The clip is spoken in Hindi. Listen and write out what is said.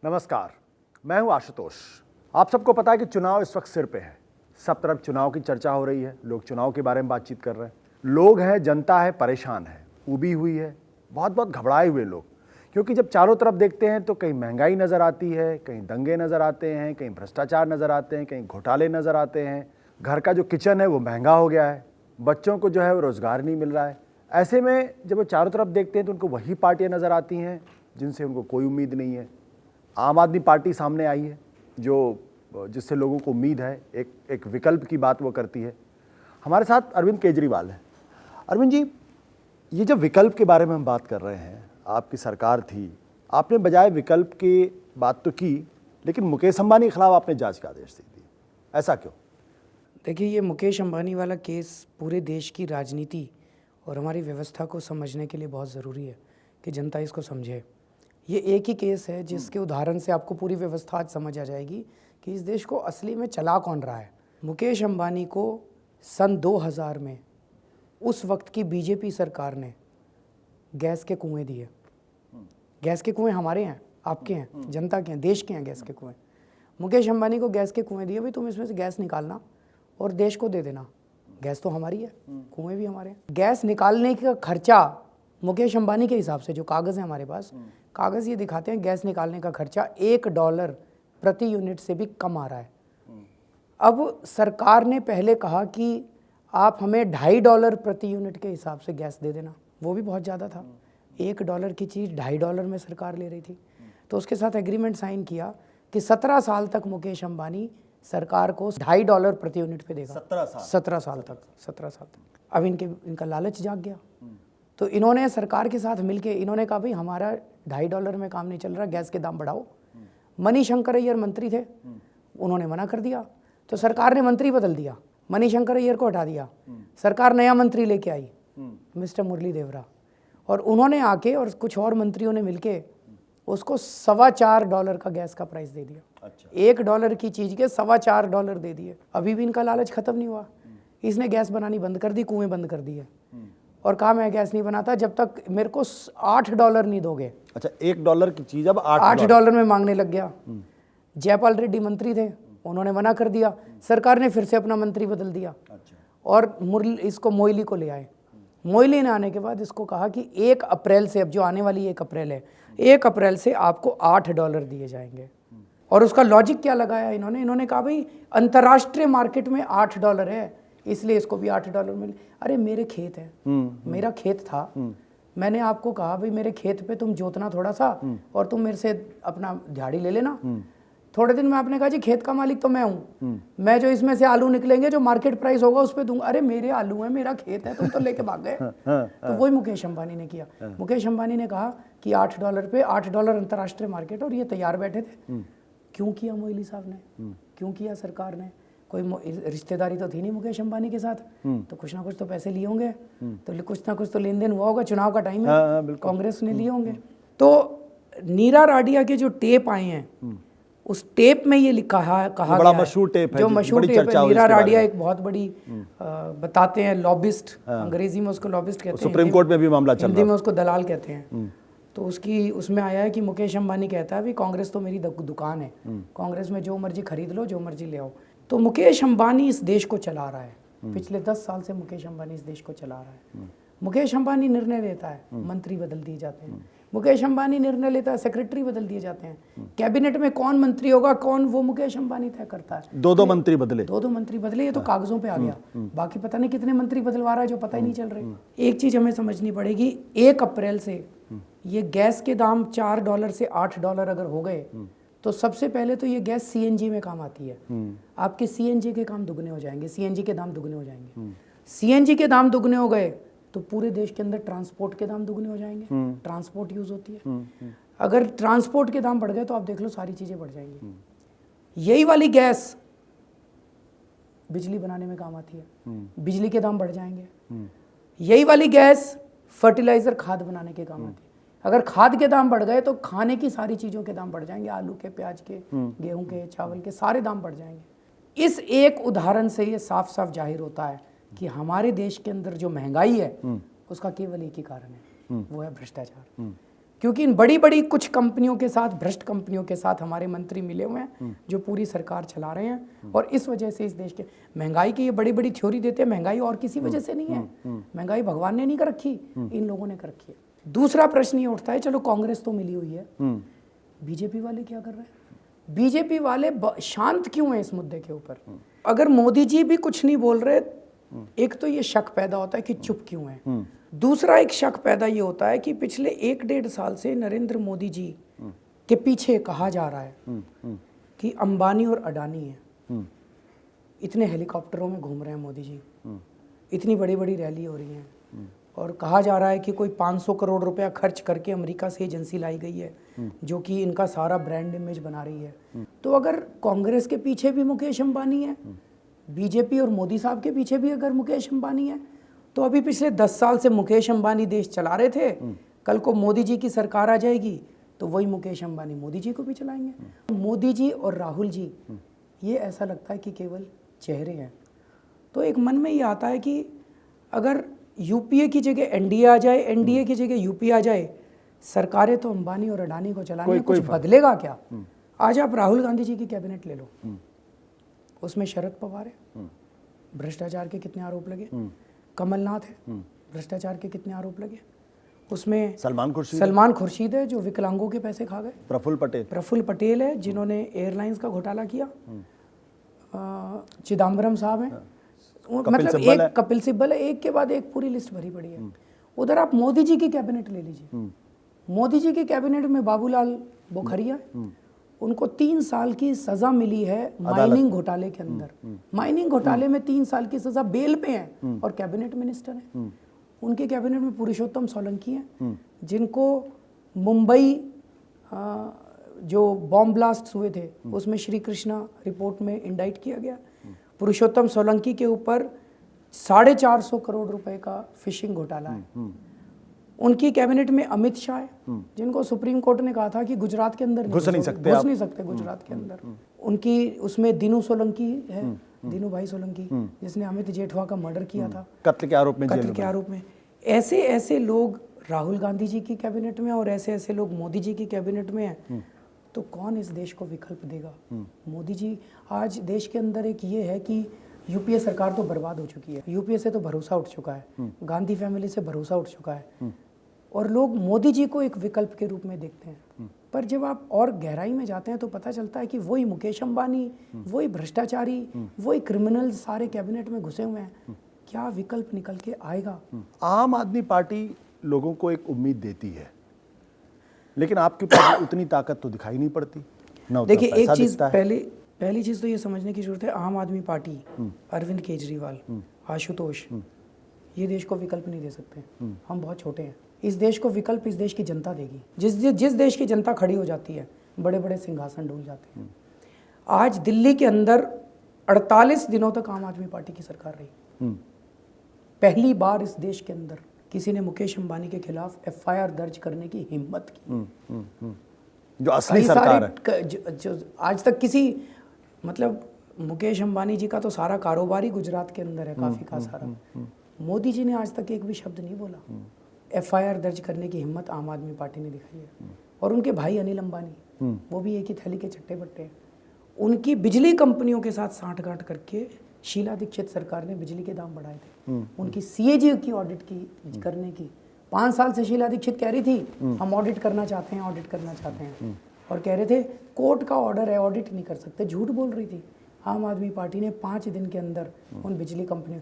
नमस्कार, मैं हूं आशुतोष। आप सबको पता है कि चुनाव इस वक्त सिर पे है। सब तरफ चुनाव की चर्चा हो रही है, लोग चुनाव के बारे में बातचीत कर रहे हैं। लोग हैं, जनता है, परेशान है, उबी हुई है, बहुत बहुत घबराए हुए लोग। क्योंकि जब चारों तरफ देखते हैं तो कहीं महंगाई नज़र आती है, कहीं दंगे नज़र आते हैं, कहीं भ्रष्टाचार नज़र आते हैं, कहीं घोटाले नज़र आते हैं। घर का जो किचन है वो महंगा हो गया है, बच्चों को जो है वो रोज़गार नहीं मिल रहा है। ऐसे में जब वो चारों तरफ देखते हैं तो उनको वही पार्टियाँ नज़र आती हैं जिनसे उनको कोई उम्मीद नहीं है। आम आदमी पार्टी सामने आई है जिससे लोगों को उम्मीद है, एक विकल्प की बात वो करती है। हमारे साथ अरविंद केजरीवाल है। अरविंद जी, ये जब विकल्प के बारे में हम बात कर रहे हैं, आपकी सरकार थी, आपने बजाय विकल्प की बात तो की, लेकिन मुकेश अंबानी के खिलाफ आपने जांच का आदेश दे दिया, ऐसा क्यों? देखिए, ये मुकेश अंबानी वाला केस पूरे देश की राजनीति और हमारी व्यवस्था को समझने के लिए बहुत ज़रूरी है कि जनता इसको समझे। ये एक ही केस है जिसके उदाहरण से आपको पूरी व्यवस्था आज समझ आ जाएगी कि इस देश को असली में चला कौन रहा है। मुकेश अंबानी को सन 2000 में उस वक्त की बीजेपी सरकार ने गैस के कुएं दिए। गैस के कुएं हमारे हैं, आपके हैं, जनता के हैं, देश के हैं गैस के कुएं। मुकेश अंबानी को गैस के कुएं दिए, भाई तुम इसमें से गैस निकालना और देश को दे देना। गैस तो हमारी है, कुएं भी हमारे हैं। गैस निकालने का खर्चा मुकेश अंबानी के हिसाब से, जो कागज़ है हमारे पास, कागज़ ये दिखाते हैं गैस निकालने का खर्चा $1 प्रति यूनिट से भी कम आ रहा है। अब सरकार ने पहले कहा कि आप हमें $2.5 प्रति यूनिट के हिसाब से गैस दे देना, वो भी बहुत ज़्यादा था। $1 की चीज़ $2.5 में सरकार ले रही थी। तो उसके साथ एग्रीमेंट साइन किया कि 17 साल तक मुकेश अंबानी सरकार को $2.5 प्रति यूनिट पे देगा। 17 साल तक। अब इनका लालच जाग गया, तो इन्होंने सरकार के साथ मिलके इन्होंने कहा भाई हमारा $2.5 में काम नहीं चल रहा, गैस के दाम बढ़ाओ। मणिशंकर अय्यर मंत्री थे, उन्होंने मना कर दिया, तो सरकार ने मंत्री बदल दिया, मणिशंकर अय्यर को हटा दिया। सरकार नया मंत्री लेके आई, मिस्टर मुरली देवरा, और उन्होंने आके और कुछ और मंत्रियों ने मिलके उसको $4.25 का गैस का प्राइस दे दिया। अच्छा। $1 की चीज़ के $4.25 दे दिए। अभी भी इनका लालच खत्म नहीं हुआ। इसने गैस बनानी बंद कर दी, कुएं बंद कर दिए, और कहा मैं गैस नहीं बनाता जब तक मेरे को $8 नहीं दोगे। अच्छा, $1 की चीज़ अब $8 में मांगने लग गया। जयपाल रेड्डी मंत्री थे, उन्होंने मना कर दिया, सरकार ने फिर से अपना मंत्री बदल दिया। अच्छा। और इसको मोइली को ले आए। मोइली ने आने के बाद इसको कहा कि 1 अप्रैल से, अब जो आने वाली 1 अप्रैल है, 1 अप्रैल से आपको $8 दिए जाएंगे। और उसका लॉजिक क्या लगाया इन्होंने कहा भाई अंतर्राष्ट्रीय मार्केट में $8 है, इसलिए इसको भी $8 मिले। अरे मेरे खेत है, मेरा खेत था, मैंने आपको कहा भाई मेरे खेत पे तुम जोतना थोड़ा सा और तुम मेरे से अपना दिहाड़ी ले लेना। थोड़े दिन में आपने कहा जी खेत का मालिक तो मैं हूँ, मैं जो इसमें से आलू निकलेंगे जो मार्केट प्राइस होगा उस पर दूंगा। अरे मेरे आलू है, मेरा खेत है, तुम तो लेके भाग गए। तो वही मुकेश अंबानी ने किया। मुकेश अंबानी ने कहा कि $8 पे, $8 अंतर्राष्ट्रीय मार्केट, और ये तैयार बैठे थे। क्यों किया मोइली साहब ने, क्यों किया सरकार ने? कोई रिश्तेदारी तो थी नहीं मुकेश अंबानी के साथ, तो कुछ ना कुछ तो पैसे लिए होंगे, तो कुछ ना कुछ तो लेन देन हुआ होगा। चुनाव का टाइम है, कांग्रेस ने लिए होंगे। तो नीरा राडिया के जो टेप आए हैं, उस टेप में ये कहा बड़ा मशहूर टेप है, जो मशहूर टेप है। नीरा राडिया एक बहुत बड़ी बताते हैं लॉबिस्ट, अंग्रेजी में उसको लॉबिस्ट कहते हैं, सुप्रीम कोर्ट में भी मामला चल रहा है, हिंदी में उसको दलाल कहते हैं। तो उसमें आया है कि मुकेश अंबानी कहता है भी कांग्रेस तो मेरी दुकान है, कांग्रेस में जो मर्जी खरीद लो, जो मर्जी ले आओ। तो मुकेश अंबानी इस देश को चला रहा है, पिछले 10 साल से मुकेश अंबानी इस देश को चला रहा है। मुकेश अंबानी निर्णय लेता है, मंत्री बदल दिए जाते हैं। मुकेश अंबानी निर्णय लेता है, सेक्रेटरी बदल दिए जाते हैं। कैबिनेट में कौन मंत्री होगा कौन, वो मुकेश अंबानी तय करता है। दो मंत्री बदले, ये तो कागजों पे आ गया। बाकी पता नहीं कितने मंत्री बदलवा रहा है जो पता ही नहीं चल रहे। एक चीज हमें समझनी पड़ेगी, 1 अप्रैल से ये गैस के दाम $4 से $8 अगर हो गए, तो सबसे पहले तो ये गैस सीएनजी में काम आती है। आपके सीएनजी के काम दुगने हो जाएंगे, सीएनजी के दाम दुगने हो जाएंगे। सीएनजी के दाम दुगने हो गए तो पूरे देश के अंदर ट्रांसपोर्ट के दाम दुगने हो जाएंगे। ट्रांसपोर्ट यूज होती है, अगर ट्रांसपोर्ट के दाम बढ़ गए तो आप देख लो सारी चीजें बढ़ जाएंगी। यही वाली गैस बिजली बनाने में काम आती है, बिजली के दाम बढ़ जाएंगे। यही वाली गैस फर्टिलाइजर, खाद बनाने के काम आती है। अगर खाद के दाम बढ़ गए तो खाने की सारी चीज़ों के दाम बढ़ जाएंगे, आलू के, प्याज के, गेहूं के, चावल के, सारे दाम बढ़ जाएंगे। इस एक उदाहरण से ये साफ साफ जाहिर होता है कि हमारे देश के अंदर जो महंगाई है उसका केवल एक ही कारण है, वो है भ्रष्टाचार। क्योंकि इन बड़ी बड़ी कुछ कंपनियों के साथ, भ्रष्ट कंपनियों के साथ हमारे मंत्री मिले हुए हैं जो पूरी सरकार चला रहे हैं, और इस वजह से इस देश के महंगाई की ये बड़ी बड़ी थ्योरी देते हैं। महंगाई और किसी वजह से नहीं है, महंगाई भगवान ने नहीं कर रखी, इन लोगों ने कर रखी है। दूसरा प्रश्न ये उठता है, चलो कांग्रेस तो मिली हुई है, बीजेपी वाले क्या कर रहे हैं? बीजेपी वाले शांत क्यों हैं इस मुद्दे के ऊपर? अगर मोदी जी भी कुछ नहीं बोल रहे, एक तो ये शक पैदा होता है कि चुप क्यों है। दूसरा एक शक पैदा ये होता है कि पिछले 1-1.5 साल से नरेंद्र मोदी जी के पीछे कहा जा रहा है कि अंबानी और अडानी है। इतने हेलीकॉप्टरों में घूम रहे हैं मोदी जी, इतनी बड़ी बड़ी रैली हो रही है, और कहा जा रहा है कि कोई 500 करोड़ रुपया खर्च करके अमेरिका से एजेंसी लाई गई है जो कि इनका सारा ब्रांड इमेज बना रही है। तो अगर कांग्रेस के पीछे भी मुकेश अंबानी है, बीजेपी और मोदी साहब के पीछे भी अगर मुकेश अंबानी है, तो अभी पिछले 10 साल से मुकेश अंबानी देश चला रहे थे, कल को मोदी जी की सरकार आ जाएगी तो वही मुकेश अंबानी मोदी जी को भी चलाएंगे। मोदी जी और राहुल जी, ये ऐसा लगता है कि केवल चेहरे हैं। तो एक मन में ये आता है कि अगर यूपीए की जगह एनडीए आ जाए, एनडीए की जगह यूपीए आ जाए, सरकारें तो अंबानी और अडानी को चलानी, कुछ बदलेगा क्या? आज आप राहुल गांधी जी की कैबिनेट ले लो, उसमें शरद पवार है, भ्रष्टाचार के कितने आरोप लगे, कमलनाथ है, भ्रष्टाचार के कितने आरोप लगे, उसमें सलमान खुर्शीद है जो विकलांगों के पैसे खा गए, प्रफुल्ल पटेल है जिन्होंने एयरलाइंस का घोटाला किया, चिदम्बरम साहब हैं, मतलब एक कपिल सिब्बल है, एक के बाद एक पूरी लिस्ट भरी पड़ी है। उधर आप मोदी जी की कैबिनेट ले लीजिए, मोदी जी की कैबिनेट में बाबूलाल बोखरिया, उनको 3 साल की सजा मिली है माइनिंग घोटाले के अंदर। माइनिंग घोटाले में 3 साल की सजा, बेल पे हैं और कैबिनेट मिनिस्टर हैं। उनके कैबिनेट में पुरुषोत्तम सोलंकी हैं जिनको मुंबई जो बॉम्ब ब्लास्ट हुए थे उसमें श्री कृष्णा रिपोर्ट में इंडाइट किया गया। पुरुषोत्तम सोलंकी के ऊपर 450 करोड़ रुपए का फिशिंग घोटाला है। उनकी कैबिनेट में अमित शाह है जिनको सुप्रीम कोर्ट ने कहा था कि गुजरात के अंदर घुस नहीं सकते गुजरात के अंदर। उनकी उसमें दीनू सोलंकी है, दीनू भाई सोलंकी, जिसने अमित जेठवा का मर्डर किया था कत्ल के आरोप में। ऐसे ऐसे लोग राहुल गांधी जी की कैबिनेट में और ऐसे ऐसे लोग मोदी जी की कैबिनेट में हैं, तो कौन इस देश को विकल्प देगा? मोदी जी, आज देश के अंदर एक ये है कि यूपीए सरकार तो बर्बाद हो चुकी है, यूपीए से तो भरोसा उठ चुका है, गांधी फैमिली से भरोसा उठ चुका है, और लोग मोदी जी को एक विकल्प के रूप में देखते हैं। पर जब आप और गहराई में जाते हैं तो पता चलता है कि वही मुकेश अंबानी, वही भ्रष्टाचारी, वही क्रिमिनल सारे कैबिनेट में घुसे हुए हैं। क्या विकल्प निकल के आएगा? आम आदमी पार्टी लोगों को एक उम्मीद देती है, लेकिन आपके पास उतनी ताकत तो दिखाई नहीं पड़ती ना। देखिए, एक चीज पहली चीज तो ये समझने की जरूरत है, आम आदमी पार्टी, अरविंद केजरीवाल, आशुतोष, ये देश को विकल्प नहीं दे सकते। हम बहुत छोटे हैं। इस देश को विकल्प इस देश की जनता देगी। जिस देश की जनता खड़ी हो जाती है, बड़े बड़े सिंहासन डूल जाते हैं। आज दिल्ली के अंदर 48 दिनों तक आम आदमी पार्टी की सरकार रही। पहली बार इस देश के अंदर किसी ने मुकेश अंबानी के खिलाफ एफआईआर दर्ज करने की हिम्मत की। जो असली सरकार है, जो आज तक किसी, मतलब मुकेश अंबानी जी का तो सारा कारोबार ही गुजरात के अंदर है, काफी का सारा। मोदी जी ने आज तक एक भी शब्द नहीं बोला। एफआईआर दर्ज करने की हिम्मत आम आदमी पार्टी ने दिखाई है। और उनके भाई अनिल अंबानी, वो भी एक ही थैली के चट्टे बट्टे हैं। उनकी बिजली कंपनियों के साथ सांठगांठ करके शीला दीक्षित सरकार ने बिजली के दाम बढ़ाए थे। उनकी सीएजी की ऑडिट की करने की 5 साल से शीला दीक्षित कह रही थी हम ऑडिट करना चाहते हैं, ऑडिट करना चाहते हैं, और कह रहे थे कोर्ट का ऑर्डर है, ऑडिट नहीं कर सकते, झूठ बोल रही थी। आम आदमी पार्टी ने 5 दिन के अंदर उन बिजली कंपनियों,